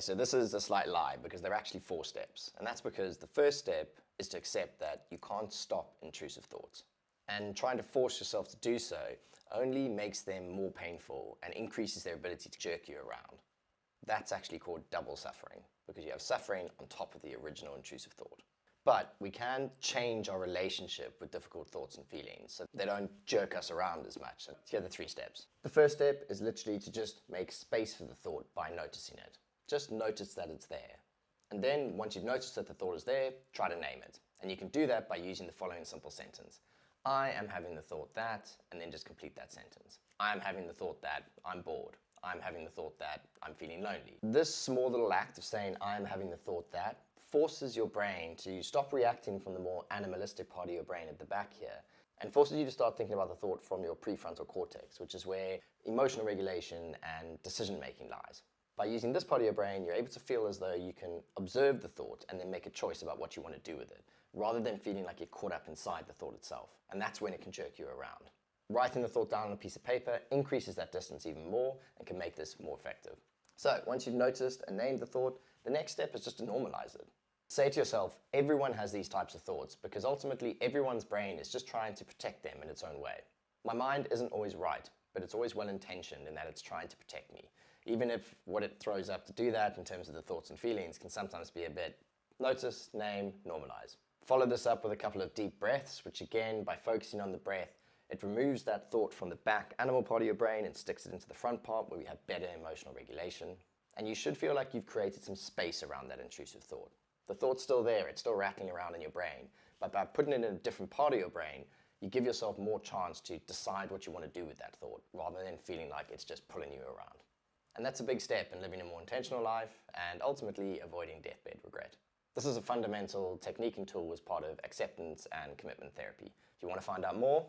So this is a slight lie because there are actually 4 steps. And that's because the first step is to accept that you can't stop intrusive thoughts. And trying to force yourself to do so only makes them more painful and increases their ability to jerk you around. That's actually called double suffering, because you have suffering on top of the original intrusive thought. But we can change our relationship with difficult thoughts and feelings so they don't jerk us around as much. So here are the 3 steps. The first step is literally to just make space for the thought by noticing it. Just notice that it's there. And then once you've noticed that the thought is there, try to name it. And you can do that by using the following simple sentence. I am having the thought that, and then just complete that sentence. I am having the thought that I'm bored. I'm having the thought that I'm feeling lonely. This small little act of saying I'm having the thought that forces your brain to stop reacting from the more animalistic part of your brain at the back here and forces you to start thinking about the thought from your prefrontal cortex, which is where emotional regulation and decision making lies. By using this part of your brain, you're able to feel as though you can observe the thought and then make a choice about what you want to do with it, rather than feeling like you're caught up inside the thought itself. And that's when it can jerk you around. Writing the thought down on a piece of paper increases that distance even more and can make this more effective. So once you've noticed and named the thought, the next step is just to normalize it. Say to yourself, everyone has these types of thoughts because ultimately everyone's brain is just trying to protect them in its own way. My mind isn't always right, but it's always well intentioned in that it's trying to protect me. Even if what it throws up to do that in terms of the thoughts and feelings can sometimes be a bit notice, name, normalize. Follow this up with a couple of deep breaths, which again, by focusing on the breath, it removes that thought from the back animal part of your brain and sticks it into the front part where we have better emotional regulation. And you should feel like you've created some space around that intrusive thought. The thought's still there, it's still rattling around in your brain, but by putting it in a different part of your brain, you give yourself more chance to decide what you want to do with that thought, rather than feeling like it's just pulling you around. And that's a big step in living a more intentional life and ultimately avoiding deathbed regret. This is a fundamental technique and tool as part of acceptance and commitment therapy. If you want to find out more,